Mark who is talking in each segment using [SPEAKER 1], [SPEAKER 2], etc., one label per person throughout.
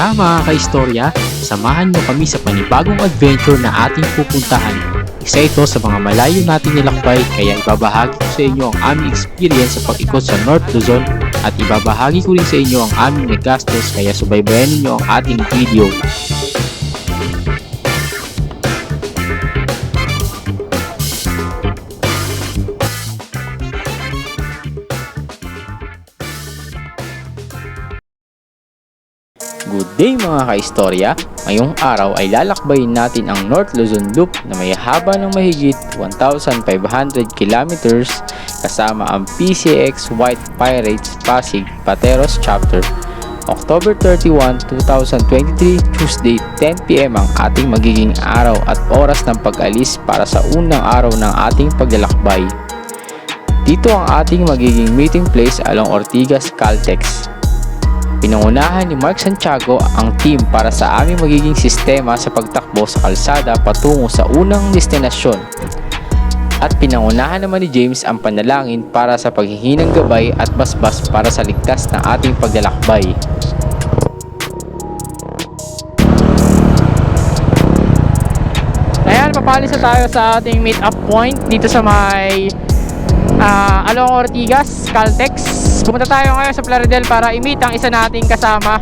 [SPEAKER 1] Tara mga kaistorya, samahan mo kami sa panibagong adventure na ating pupuntahan. Isa ito sa mga malayo nating nilakbay kaya ibabahagi ko sa inyo ang aming experience sa pag-ikot sa North Luzon at ibabahagi ko rin sa inyo ang aming nagastos kaya subaybayan ninyo ang ating video. Good day mga kaistorya! Ngayong araw ay lalakbayin natin ang North Luzon Loop na may haba ng mahigit 1,500 kilometers kasama ang PCX White Pirates Pasig Pateros Chapter. October 31, 2023, Tuesday, 10pm ang ating magiging araw at oras ng pag-alis para sa unang araw ng ating paglalakbay. Dito ang ating magiging meeting place along Ortigas, Caltex. Pinangunahan ni Mark Santiago ang team para sa aming magiging sistema sa pagtakbo sa kalsada patungo sa unang destinasyon. At pinangunahan naman ni James ang panalangin para sa paghihinang gabay at basbas para sa ligtas na ating paglalakbay. Ayan, papalis na tayo sa ating meet up point dito sa may along Ortigas, Caltex. Pumunta tayo ngayon sa Plaridel para i-meet ang isa nating kasama.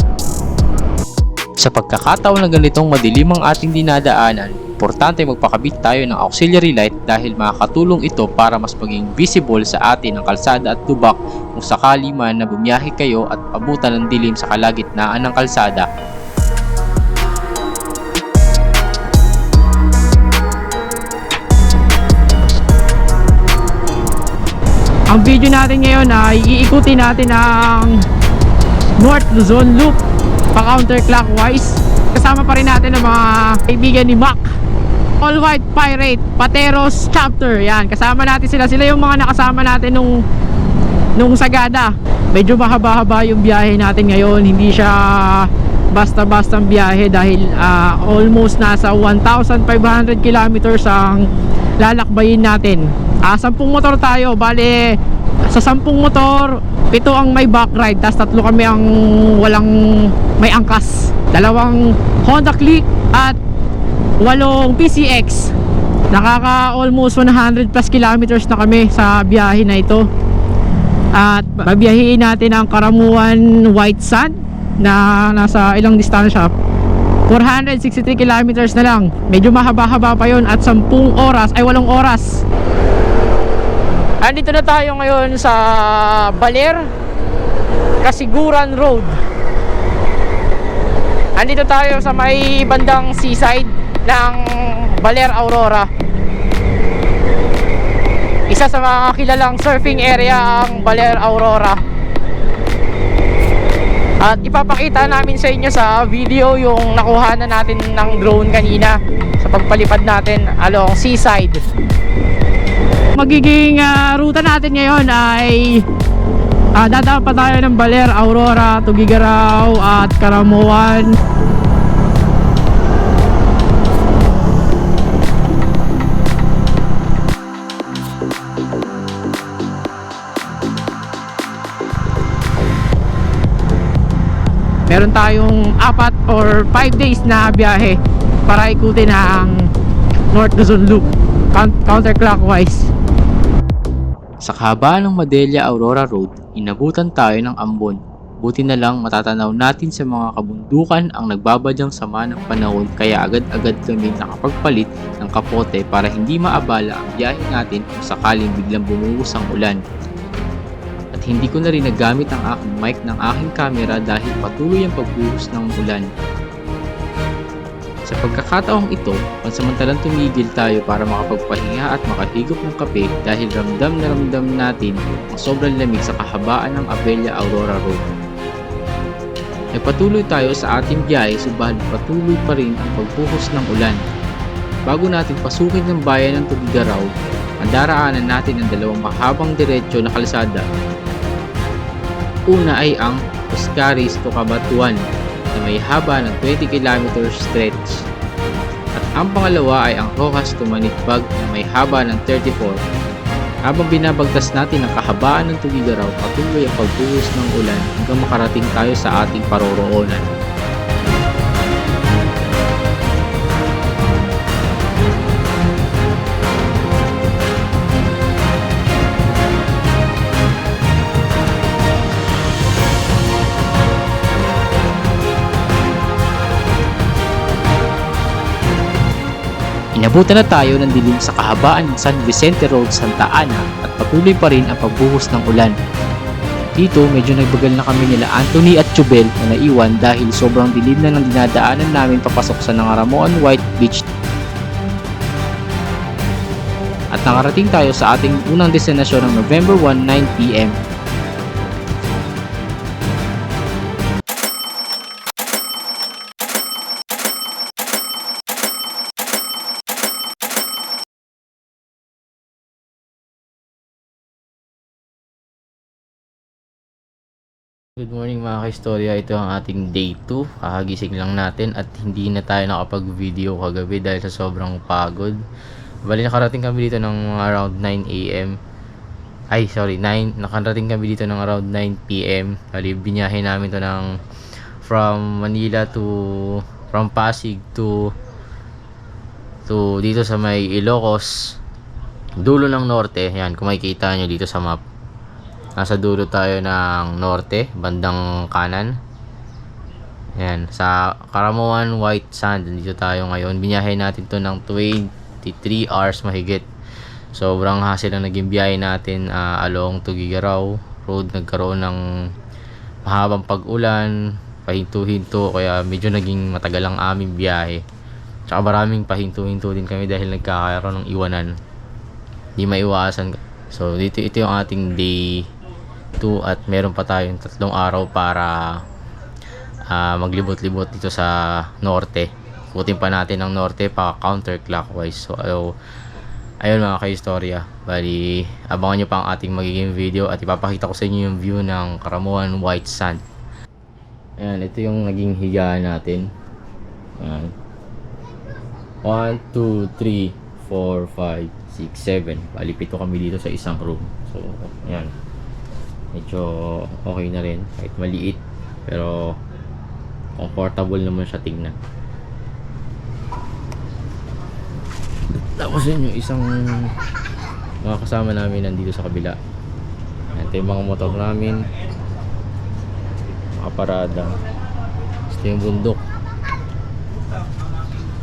[SPEAKER 1] Sa pagkakataon na ganitong madilim ang ating dinadaanan, importante magpakabit tayo ng auxiliary light dahil makakatulong ito para mas maging visible sa atin ang kalsada at lubak kung sakali man na bumiyahe kayo at abutan ng dilim sa kalagitnaan ng kalsada.
[SPEAKER 2] Ang video natin ngayon ay iikutin natin ang North Luzon Loop pa-counterclockwise. Kasama pa rin natin ang mga kaibigan ni Mac, All White Pirate Pateros Chapter. Yan, kasama natin sila. Sila yung mga nakasama natin nung Sagada. Medyo mahaba-haba yung biyahe natin ngayon. Hindi siya basta-bastang biyahe dahil almost nasa 1,500 kilometers ang lalakbayin natin. 10 motor tayo, bale sa 10 motor 7 ang may back ride, tas 3 kami ang walang may angkas, 2 Honda Click at 8 PCX. Nakaka almost 100 plus kilometers na kami sa biyahe na ito. At babiyahiin natin ang Karamuan White Sand na nasa ilang distansya, 463 kilometers na lang. Medyo mahaba-haba pa yon at 8 oras. Andito na tayo ngayon sa Baler Kasiguran Road. Andito tayo sa may bandang seaside ng Baler, Aurora. Isa sa mga kilalang surfing area ang Baler, Aurora. At ipapakita namin sa inyo sa video yung nakuha na natin ng drone kanina sa pagpalipad natin along seaside. Magiging ruta natin ngayon ay dadaan pa tayo ng Baler, Aurora, Tugigaraw at Karamuan. Meron tayong 4 or 5 days na biyahe para ikutin ang North Luzon Loop counterclockwise.
[SPEAKER 1] Sa kahabaan ng Madelia Aurora Road, inabutan tayo ng ambon. Buti na lang matatanaw natin sa mga kabundukan ang nagbabadyang sama ng panahon kaya agad-agad kami nakapagpalit ng kapote para hindi maabala ang biyahe natin kung sakaling biglang bumuhos ang ulan. At hindi ko na rin nagamit ang aking mic ng aking camera dahil patuloy ang pagbuhos ng ulan. Sa pagkakataong ito, pansamantalang tumigil tayo para makapagpahinga at makahigop ng kape dahil ramdam na ramdam natin ang sobrang lamig sa kahabaan ng Abella Aurora Road. Nagpatuloy tayo sa ating biyahe subalit patuloy pa rin ang pagbuhos ng ulan. Bago natin pasukin ng bayan ng Tugigaraw, ang daraanan natin ang 2 mahabang diretsyo na kalsada. Una ay ang Oscaris to Cabatuan na may haba ng 20 km stretch. At ang pangalawa ay ang Rojas to Manitbag na may haba ng 34. Habang binabagtas natin ang kahabaan ng Tugigaraw, patuloy ang pagbuhos ng ulan hanggang makarating tayo sa ating paroroonan. Inabutan na tayo ng dilim sa kahabaan ng San Vicente Road, Santa Ana at patuloy pa rin ang pagbuhos ng ulan. Dito medyo nagbagal na kami nila Anthony at Chubel na naiwan dahil sobrang dilim na ng dinadaanan namin papasok sa Nangaramuan White Beach. At nakarating tayo sa ating unang destinasyon ng November 1, 9 PM. Good morning mga kaistorya, ito ang ating day 2. Kakagising lang natin at hindi na tayo nakapag-video kagabi dahil sa sobrang pagod. Bali nakarating kami dito ng around 9 AM. Nakarating kami dito ng around 9 PM. Bali binyahe namin to ng from Pasig to dito sa may Ilocos, dulo ng norte. Yan, kung makikita nyo dito sa map. Nasa dulo tayo ng norte, bandang kanan. Ayan, sa Karamuan White Sand, dito tayo ngayon. Binyahe natin to ng 23 hours mahigit. Sobrang hassle ang naging biyahe natin along Tugigaraw Road. Nagkaroon ng mahabang pag-ulan, pahinto-hinto, kaya medyo naging matagal ang aming biyahe. Tsaka maraming pahinto-hinto din kami dahil nagkakaroon ng iwanan. Di maiwasan. So ito yung ating day 2 at meron pa tayong 3 araw para maglibot-libot dito sa norte. Ikutin pa natin ang norte pa counterclockwise. So ayun mga kaistorya, bali abangan nyo pa ang ating magiging video at ipapakita ko sa inyo yung view ng Karamuan White Sand. Ayan, ito yung naging higaan natin. Ayan. 1, 2, 3, 4, 5, 6, 7. Bali 7 kami dito sa isang room. So ayan, medyo okay na rin kahit maliit, pero comfortable naman siya tingnan. Tapos yun yung isang mga kasama namin nandito sa kabila. Ito yung mga motor namin, makaparada. Ito yung bundok,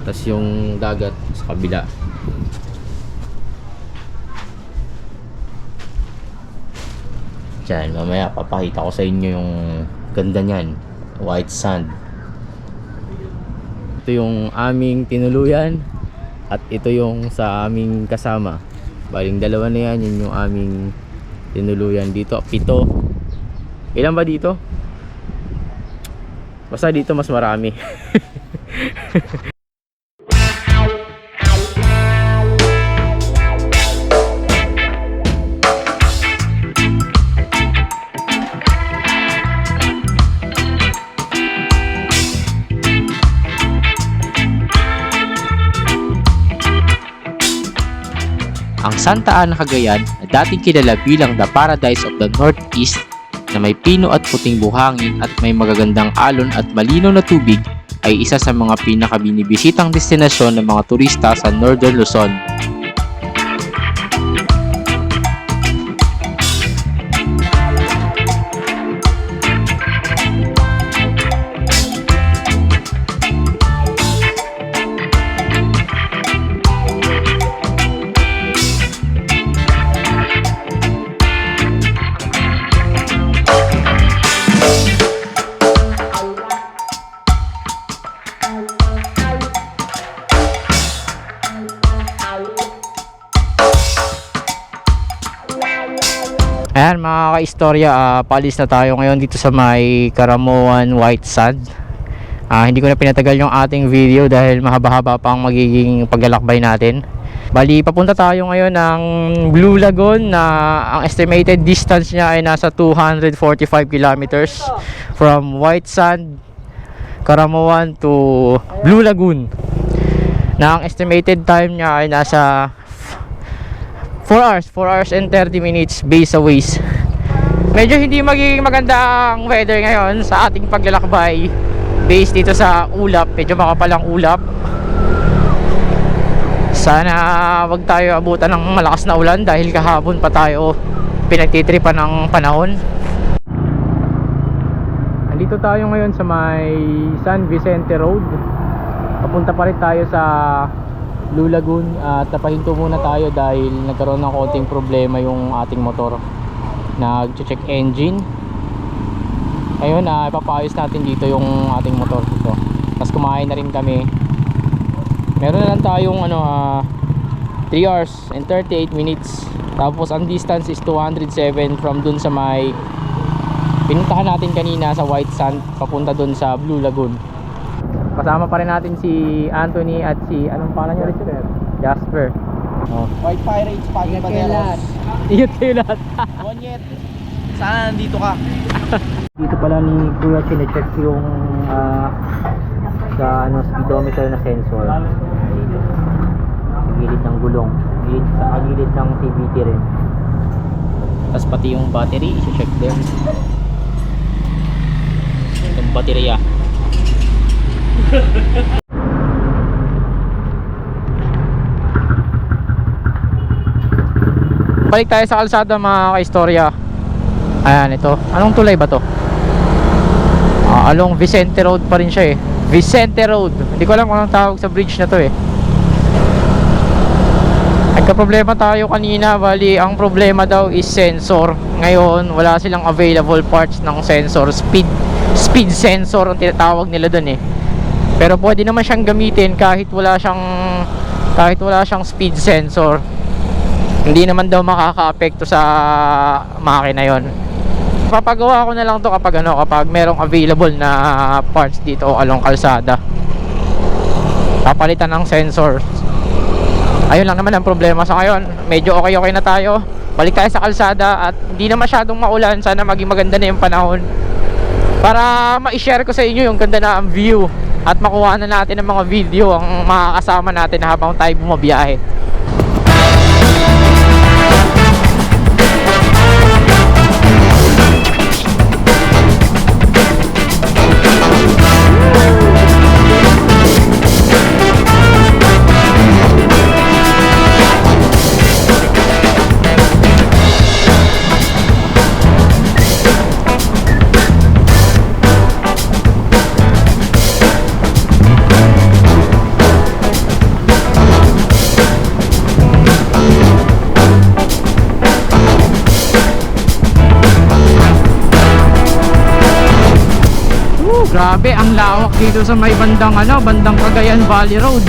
[SPEAKER 1] tapos yung dagat sa kabila. Diyan, mamaya papakita ko sa inyo yung ganda niyan, white sand. Ito yung aming tinuluyan at ito yung sa aming kasama. Baling dalawa na yan, yun yung aming tinuluyan. Dito 7. Ilan ba dito? Basta dito mas marami. Ang Santa Ana, Cagayan na dating kilala bilang the Paradise of the Northeast na may pino at puting buhangin at may magagandang alon at malinaw na tubig ay isa sa mga pinakabinibisitang destinasyon ng mga turista sa Northern Luzon.
[SPEAKER 2] Ayan mga kaistorya, paalis na tayo ngayon dito sa may Karamuan White Sand. Hindi ko na pinatagal yung ating video dahil mahaba-haba pa ang magiging paglalakbay natin. Bali, papunta tayo ngayon ng Blue Lagoon na ang estimated distance niya ay nasa 245 kilometers from White Sand, Karamuan to Blue Lagoon. Na ang estimated time niya ay nasa 4 hours and 30 minutes base sa Waze. Medyo hindi magiging maganda ang weather ngayon sa ating paglalakbay based dito sa ulap. Medyo makapalang ulap. Sana wag tayo abutan ng malakas na ulan dahil kahapon pa tayo pinagtitripan ng panahon. Andito tayo ngayon sa may San Vicente Road. Papunta pa rin tayo sa
[SPEAKER 1] Blue Lagoon at napahinto muna tayo dahil nagkaroon ng konting problema yung ating motor. Nag-check engine. Ayun, ipapayos natin dito yung ating motor dito. Tapos kumain na rin kami. Meron na lang tayong 3 hours and 38 minutes. Tapos ang distance is 207 from dun sa may pinuntahan natin kanina sa White Sand papunta dun sa Blue Lagoon. Kasama pa rin natin si Anthony at si anong pangalan niya rin? Jasper.
[SPEAKER 3] White Pirates, Pagin Paderos.
[SPEAKER 1] Ingat kayo lahat.
[SPEAKER 3] Monyet, sana nandito ka.
[SPEAKER 1] Dito pala ni Kuya chinecheck yung sa speedometer na sensor. Gilid ng gulong, sa gilid ng CVT rin. Tapos pati yung battery, i-check din. Itong baterya. Balik tayo sa kalsada mga kaistorya. Ayan, ito. Anong tulay ba to? Along Vicente Road pa rin siya eh. Vicente Road. Hindi ko alam kung anong tawag sa bridge na to eh. Nagka-problema tayo kanina. Bali, ang problema daw is sensor. Ngayon, wala silang available parts ng sensor. Speed sensor ang tinatawag nila dun eh. Pero pwede naman siyang gamitin kahit wala siyang speed sensor. Hindi naman daw makaka-apekto sa makina yon. Papagawa ko na lang to kapag merong available na parts dito along kalsada. Papalitan ng sensor. Ayun lang naman ang problema sa ngayon. Medyo okay na tayo. Balik tayo sa kalsada at hindi na masyadong maulan. Sana maging maganda na yung panahon para ma-share ko sa inyo yung ganda na ang view at makuha na natin ng mga video ang makakasama natin habang tayo bumabiyahe. Grabe, ang lawak dito sa may bandang Cagayan Valley Road.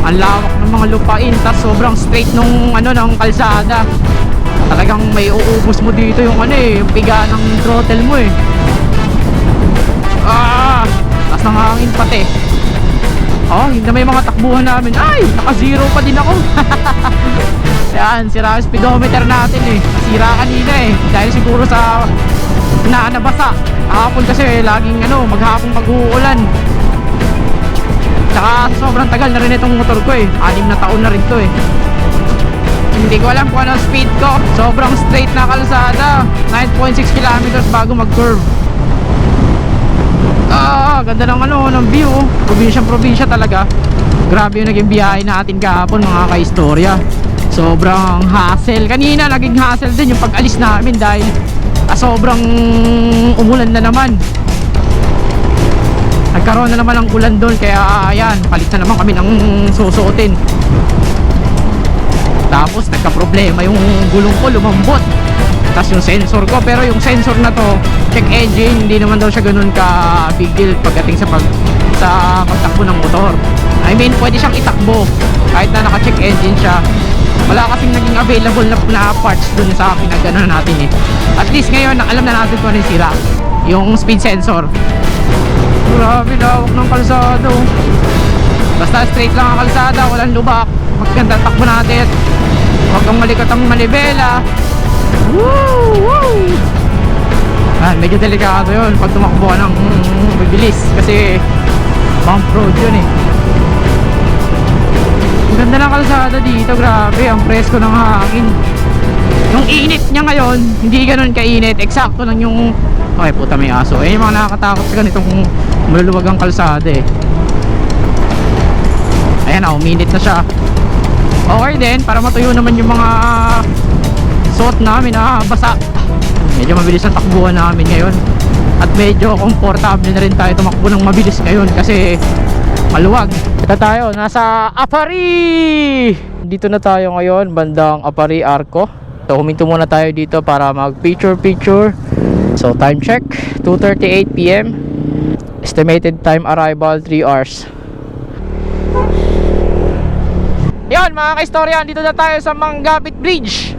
[SPEAKER 1] Ang lawak ng mga lupain, tas sobrang straight nung ng kalsada. Talagang may uubos mo dito yung yung piga ng throttle mo eh. Tas ng hangin pati. Hindi na may mga takbuhan namin. Ay, naka-zero pa din ako. Yan, sira ang speedometer natin eh. Nasira kanina eh. Dahil siguro sa nabasa. Kahapon kasi laging maghapon mag-uulan. Tsaka sobrang tagal na rin itong motor ko eh. 6 na taon na rin to eh. Hindi ko alam kung ano speed ko. Sobrang straight na kalsada. 9.6 kilometers bago mag-curve. Ganda ng view. Probinsya talaga. Grabe yung naging biyahe natin kahapon mga kaistorya. Sobrang hassle. Kanina naging hassle din yung pag-alis namin dahil sobrang umulan na naman. Nagkaroon na naman ng ulan doon. Kaya ayan, palit na naman kami ng susuotin. Tapos nagka-problema yung gulong ko, lumambot. Tapos yung sensor ko, pero yung sensor na to, check engine, hindi naman daw siya ganun ka big deal pagdating sa pagtakbo ng motor. I mean, pwede siyang itakbo kahit na naka-check engine siya. Wala kasing naging available na parts dun sa pinagano natin eh. At least ngayon, alam na natin kung ano yung sira. Yung speed sensor. Grabe, lawak ng kalsada. Basta straight lang ang kalsada, walang lubak. Maganda takbo natin. Huwag kang malikot ang manibela. Woo! Medyo delikado yun pag tumakbo ka ng bibilis kasi bump road yun eh. Ang ganda ng kalsada dito, grabe, ang presko ng hangin. Yung init niya ngayon, hindi ganun kainit, eksakto lang yung puta may aso. Yung mga nakakatakot sa ganitong maluluwag ang kalsada eh. Ayan, uminit na siya. Okay din, para matuyo naman yung mga suot namin basa. Medyo mabilis ang takbuhan namin ngayon. At medyo komportable na rin tayo tumakbo ng mabilis ngayon kasi
[SPEAKER 2] maluwag. Ito tayo, nasa Apari! Dito na tayo ngayon, bandang Apari Arco. So huminto muna tayo dito para mag picture. So time check, 2:38 PM. Estimated time arrival 3 hours. Yan mga kaistorya, dito na tayo sa Manggapit Bridge.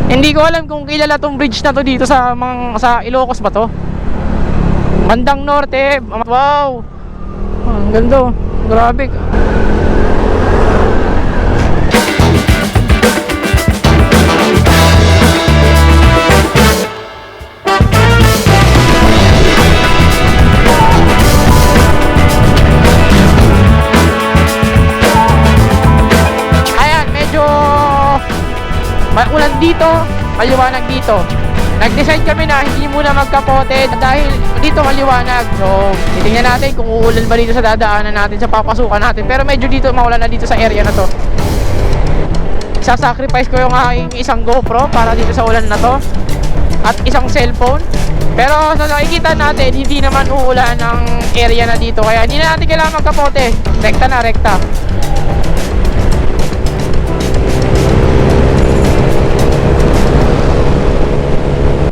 [SPEAKER 2] Hindi ko alam kung kilala tong bridge na to dito sa Ilocos ba to? Bandang norte. Wow, ang ganda, grabe. Ayan, medyo maulan dito, maliwanag dito. Nag-decide kami na hindi muna magkapote dahil dito maliwanag. So, titingnan natin kung uulan ba dito sa dadaanan natin, sa papasukan natin. Pero medyo dito maulan na dito sa area na to. Sasacrifice ko yung aking isang GoPro para dito sa ulan na to at isang cellphone. Pero sa nakikita natin, hindi naman uulan ng area na dito. Kaya hindi na natin kailangan magkapote. Rekta na, rekta.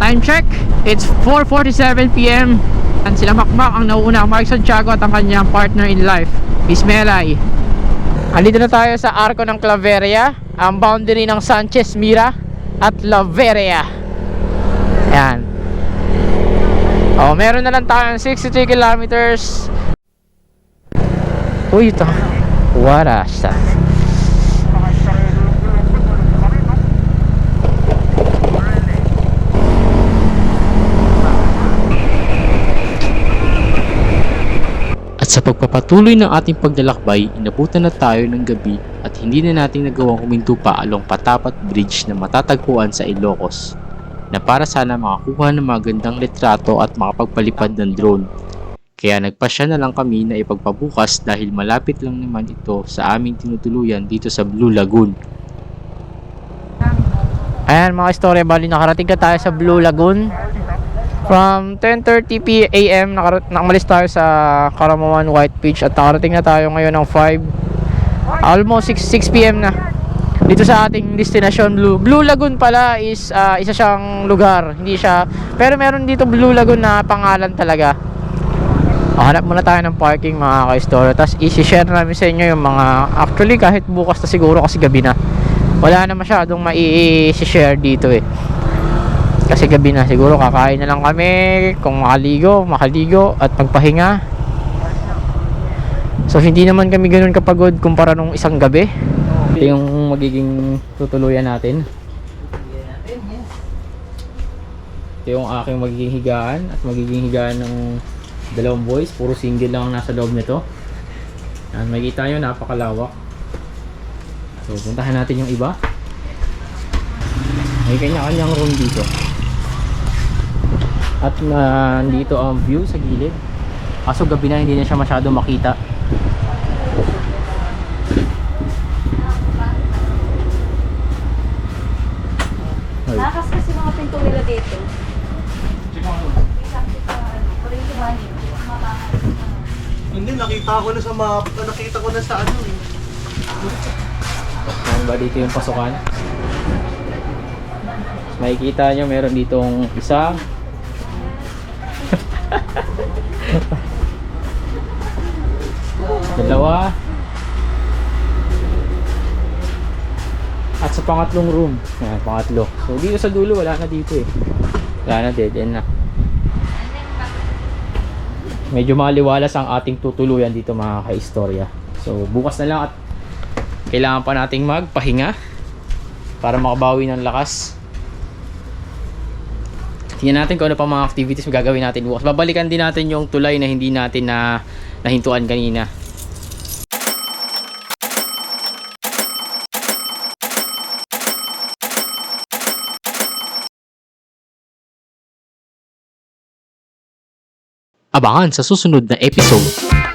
[SPEAKER 2] Time check, it's 4:47 PM. And sila Makmak ang nauuna, Mark Santiago at ang kanyang partner in life, Miss Melay. Andito na tayo sa Arco ng Claveria, ang boundary ng Sanchez Mira at Claveria. Ayan. Oh, meron na lang tayong 63 kilometers. Uy, ito. What a stuff.
[SPEAKER 1] At sa pagpapatuloy ng ating paglalakbay, inabutan na tayo ng gabi at hindi na natin nagawang huminto pa along Patapat Bridge na matatagpuan sa Ilocos, na para sana makakuha ng magandang litrato at makapagpalipad ng drone. Kaya nagpasya na lang kami na ipagpabukas dahil malapit lang naman ito sa aming tinutuluyan dito sa Blue Lagoon.
[SPEAKER 2] Ayan mga istorya, bali nakarating na tayo sa Blue Lagoon. From 10:30 AM nakalis tayo sa Karamawan White Beach at nakarating na tayo ngayon ng almost 6 PM na dito sa ating destination. Blue Lagoon pala is isa siyang lugar, hindi siya, pero meron dito Blue Lagoon na pangalan talaga. Hanap muna tayo ng parking mga ka-istorya, tapos isi-share namin sa inyo yung mga, actually kahit bukas na siguro kasi gabi na, wala na masyadong mai-share dito eh. Kasi gabi na, siguro kakain na lang kami, kung makaligo at magpahinga. So hindi naman kami ganoon kapagod kumpara nung isang gabi. Ito yung magiging tutuluyan natin. Ito yung aking magiging higaan at magiging higaan ng dalawang boys. Puro single lang ang nasa loob nito. Yan, makikita nyo, napakalawak. So puntahan natin yung iba. May kanya-kanyang room dito. At nandito ang view sa gilid. Kaso gabi na, hindi na siya masyado makita.
[SPEAKER 4] Nakas kasi mga pinto nila dito.
[SPEAKER 3] Hindi, nakita ko na sa map. Nakita ko na sa ano eh.
[SPEAKER 1] Yan ba dito yung pasukan? Makikita nyo, meron ditong isa. Dalawa. At sa pangatlong room. Ayan, pangatlo. So dito sa dulo, wala na dito eh. Wala na, dead end na. Medyo maliwalas ang ating tutuluyan dito mga ka-istorya. So bukas na lang at kailangan pa nating magpahinga para makabawi ng lakas. Tingnan natin kung ano pa mga activities magagawin natin bukas. Babalikan din natin yung tulay na hindi natin nahintuan kanina. Abangan sa susunod na episode.